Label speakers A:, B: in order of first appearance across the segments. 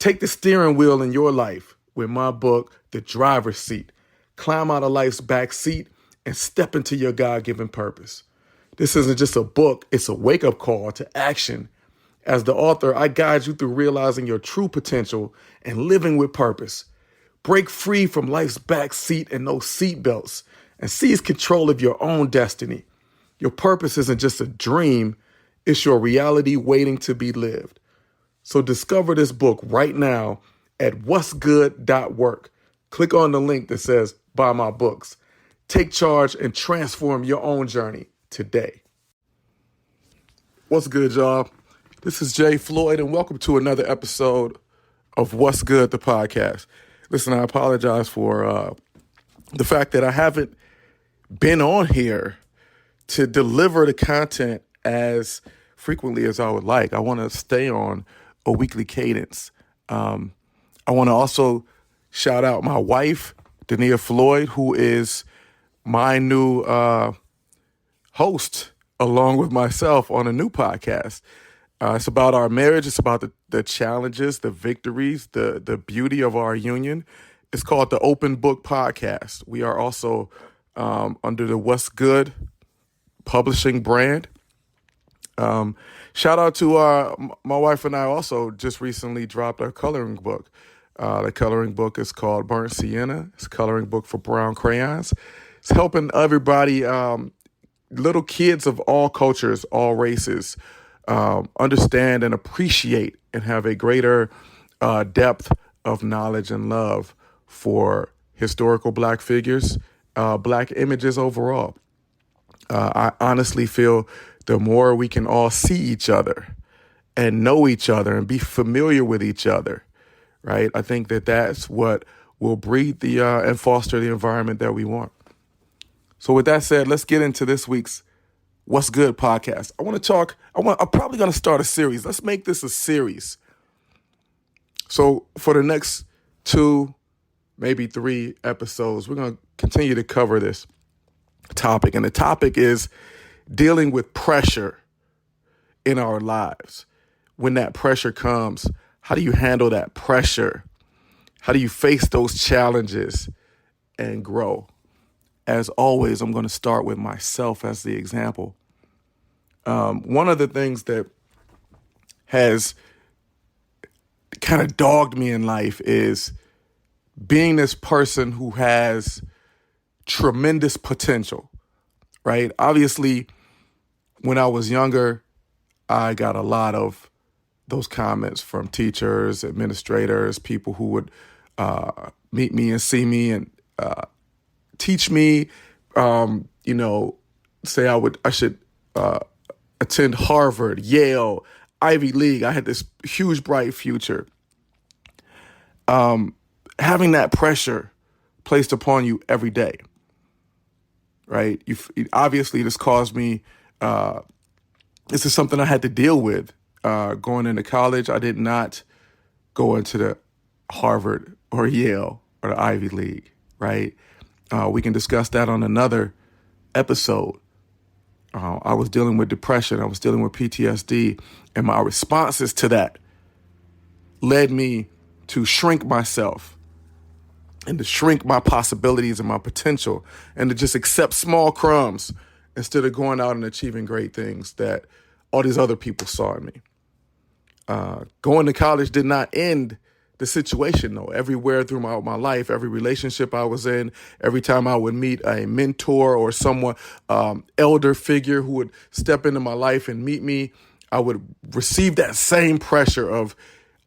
A: Take the steering wheel in your life with my book, The Driver's Seat. Climb out of life's back seat and step into your God-given purpose. This isn't just a book, it's a wake-up call to action. As the author, I guide you through realizing your true potential and living with purpose. Break free from life's back seat and those seat belts and seize control of your own destiny. Your purpose isn't just a dream, it's your reality waiting to be lived. So discover this book right now at what'sgood.work. Click on the link that says buy my books. Take charge and transform your own journey today. What's good, y'all? This is Jay Floyd, and welcome to another episode of What's Good, the podcast. Listen, I apologize for the fact that I haven't been on here to deliver the content as frequently as I would like. I want to stay on a weekly cadence. I want to also shout out my wife, Dania Floyd, who is my new host along with myself on a new podcast. It's about our marriage. It's about the challenges, the victories, the beauty of our union. It's called the Open Book Podcast. We are also under the What's Good publishing brand. Shout out to my wife and I also just recently dropped our coloring book. The coloring book is called Burnt Sienna. It's a coloring book for brown crayons. It's helping everybody, little kids of all cultures, all races, understand and appreciate and have a greater depth of knowledge and love for historical Black figures, Black images overall. I honestly feel the more we can all see each other and know each other and be familiar with each other, right? I think that that's what will breed and foster the environment that we want. So with that said, let's get into this week's What's Good podcast. I'm probably going to start a series. Let's make this a series. So for the next 2, maybe 3 episodes, we're going to continue to cover this topic. And the topic is dealing with pressure in our lives. When that pressure comes, how do you handle that pressure? How do you face those challenges and grow? As always, I'm going to start with myself as the example. One of the things that has kind of dogged me in life is being this person who has tremendous potential, right? Obviously, when I was younger, I got a lot of those comments from teachers, administrators, people who would meet me and see me and teach me, say I should attend Harvard, Yale, Ivy League. I had this huge, bright future. Having that pressure placed upon you every day, right? Obviously, this caused me, this is something I had to deal with going into college. I did not go into the Harvard or Yale or the Ivy League, right? We can discuss that on another episode. I was dealing with depression. I was dealing with PTSD. And my responses to that led me to shrink myself and to shrink my possibilities and my potential and to just accept small crumbs instead of going out and achieving great things that all these other people saw in me. Going to college did not end the situation, though. Everywhere through my life, every relationship I was in, every time I would meet a mentor or someone, elder figure who would step into my life and meet me, I would receive that same pressure of,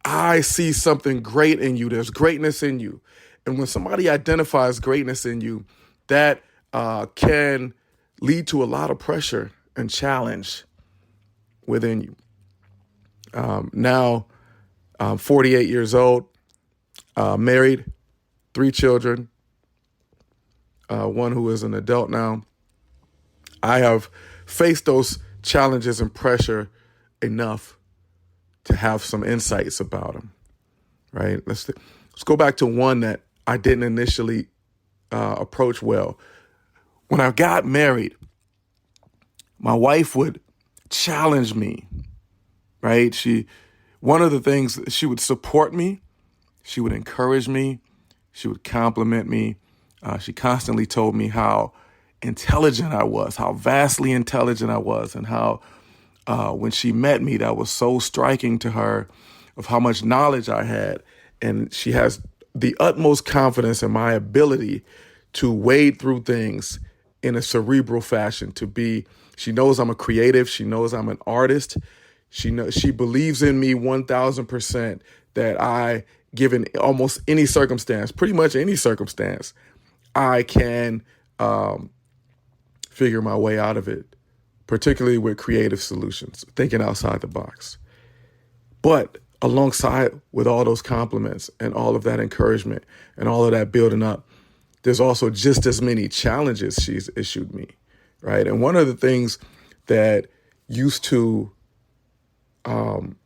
A: I see something great in you. There's greatness in you. And when somebody identifies greatness in you, that can lead to a lot of pressure and challenge within you. Now, I'm 48 years old, married, 3 children, one who is an adult now. I have faced those challenges and pressure enough to have some insights about them, right? Let's go back to one that I didn't initially approach well. When I got married, my wife would challenge me, right? One of the things, she would support me, She would encourage me. She would compliment me. She constantly told me how intelligent I was, how vastly intelligent I was, and how when she met me, that was so striking to her of how much knowledge I had. And she has the utmost confidence in my ability to wade through things in a cerebral fashion, she knows I'm a creative. She knows I'm an artist. She believes in me 1,000% that given almost any circumstance, pretty much any circumstance, I can figure my way out of it, particularly with creative solutions, thinking outside the box. But alongside with all those compliments and all of that encouragement and all of that building up, there's also just as many challenges she's issued me, right? And one of the things that used to kind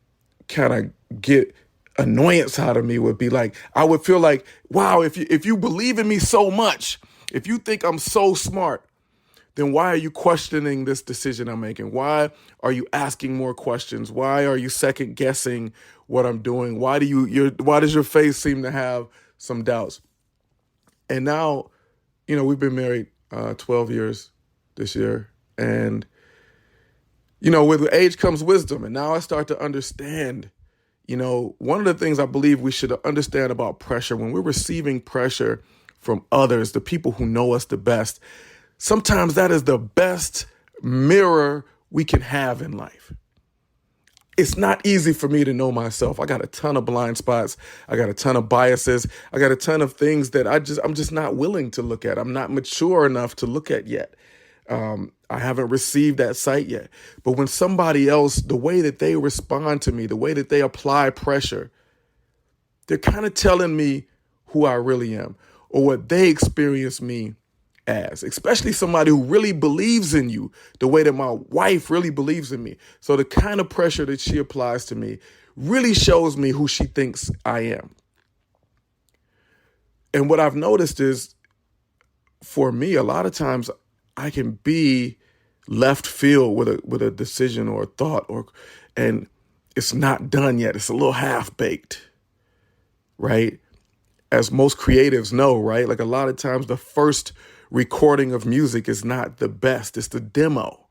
A: of get annoyance out of me would be like, I would feel like, wow, if you believe in me so much, if you think I'm so smart, then why are you questioning this decision I'm making? Why are you asking more questions? Why are you second guessing what I'm doing? Why does your face seem to have some doubts? And now, we've been married 12 years this year. And, with age comes wisdom. And now I start to understand, one of the things I believe we should understand about pressure, when we're receiving pressure from others, the people who know us the best, sometimes that is the best mirror we can have in life. It's not easy for me to know myself. I got a ton of blind spots. I got a ton of biases. I got a ton of things that I'm just not willing to look at. I'm not mature enough to look at yet. I haven't received that sight yet. But when somebody else, the way that they respond to me, the way that they apply pressure, they're kind of telling me who I really am or what they experience me as, especially somebody who really believes in you the way that my wife really believes in me. So the kind of pressure that she applies to me really shows me who she thinks I am. And what I've noticed is, for me, a lot of times I can be left field with a decision or a thought, and it's not done yet. It's a little half baked, right? As most creatives know, right? Like a lot of times the first recording of music is not the best. It's the demo.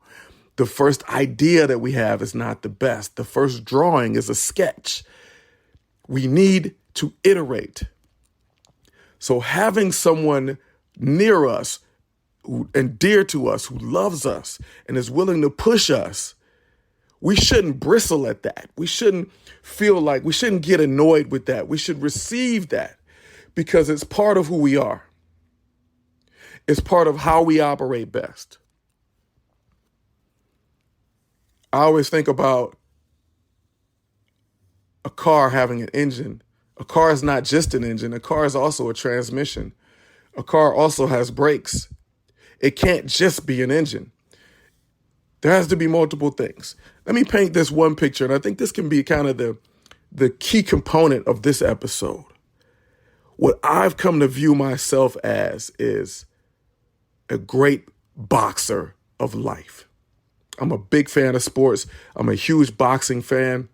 A: The first idea that we have is not the best. The first drawing is a sketch. We need to iterate. So having someone near us and dear to us who loves us and is willing to push us, we shouldn't bristle at that. We shouldn't get annoyed with that. We should receive that because it's part of who we are. It's part of how we operate best. I always think about a car having an engine. A car is not just an engine. A car is also a transmission. A car also has brakes. It can't just be an engine. There has to be multiple things. Let me paint this one picture, and I think this can be kind of the key component of this episode. What I've come to view myself as is a great boxer of life. I'm a big fan of sports. I'm a huge boxing fan.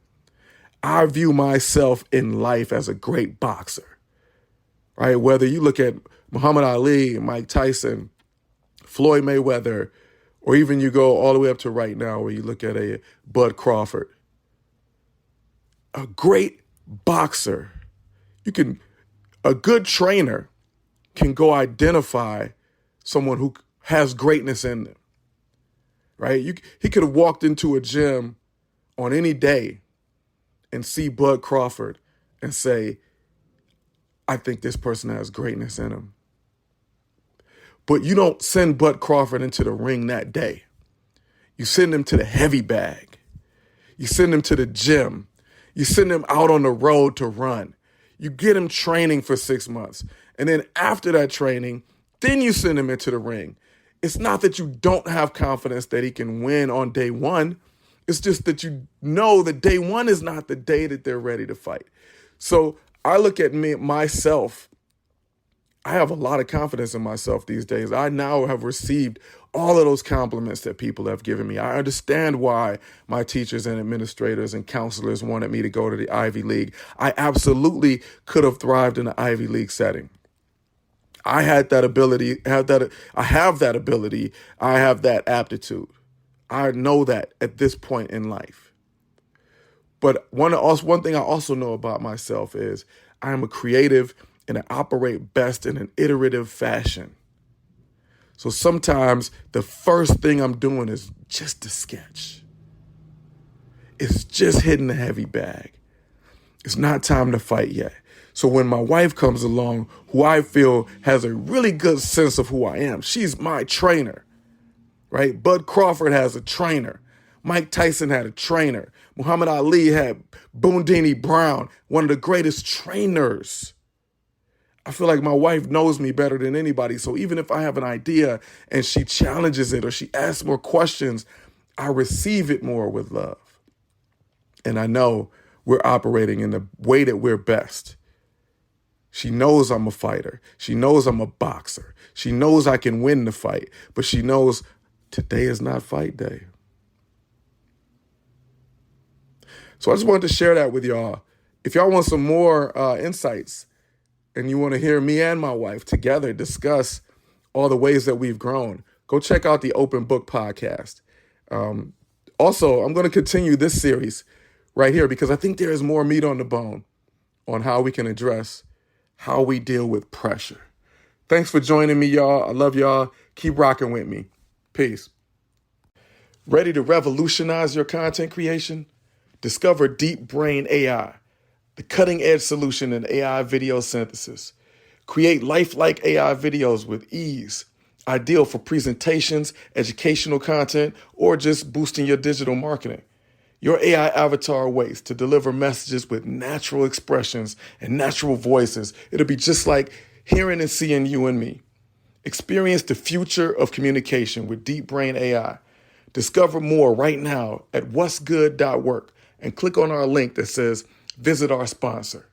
A: I view myself in life as a great boxer, right? Whether you look at Muhammad Ali, Mike Tyson, Floyd Mayweather, or even you go all the way up to right now where you look at a Bud Crawford. A great boxer. A good trainer can go identify someone who has greatness in them, right? He could have walked into a gym on any day and see Bud Crawford and say, I think this person has greatness in him. But you don't send Bud Crawford into the ring that day. You send him to the heavy bag. You send him to the gym. You send him out on the road to run. You get him training for 6 months. And then after that training, then you send him into the ring. It's not that you don't have confidence that he can win on day one. It's just that you know that day one is not the day that they're ready to fight. So I look at myself. I have a lot of confidence in myself these days. I now have received all of those compliments that people have given me. I understand why my teachers and administrators and counselors wanted me to go to the Ivy League. I absolutely could have thrived in an Ivy League setting. I had that ability, I have that ability, I have that aptitude. I know that at this point in life. But one thing I also know about myself is I am a creative and I operate best in an iterative fashion. So sometimes the first thing I'm doing is just a sketch. It's just hitting the heavy bag. It's not time to fight yet. So when my wife comes along, who I feel has a really good sense of who I am, she's my trainer, right? Bud Crawford has a trainer. Mike Tyson had a trainer. Muhammad Ali had Boondini Brown, one of the greatest trainers. I feel like my wife knows me better than anybody. So even if I have an idea and she challenges it or she asks more questions, I receive it more with love. And I know we're operating in the way that we're best. She knows I'm a fighter. She knows I'm a boxer. She knows I can win the fight, but she knows today is not fight day. So I just wanted to share that with y'all. If y'all want some more insights and you want to hear me and my wife together discuss all the ways that we've grown, go check out the Open Book podcast. Also, I'm going to continue this series right here because I think there is more meat on the bone on how we can address how we deal with pressure. Thanks for joining me, y'all. I love y'all. Keep rocking with me. Peace. Ready to revolutionize your content creation? Discover Deep Brain AI, the cutting-edge solution in AI video synthesis. Create lifelike AI videos with ease, ideal for presentations, educational content, or just boosting your digital marketing. Your AI avatar waits to deliver messages with natural expressions and natural voices. It'll be just like hearing and seeing you and me. Experience the future of communication with Deep Brain AI. Discover more right now at what'sgood.work and click on our link that says visit our sponsor.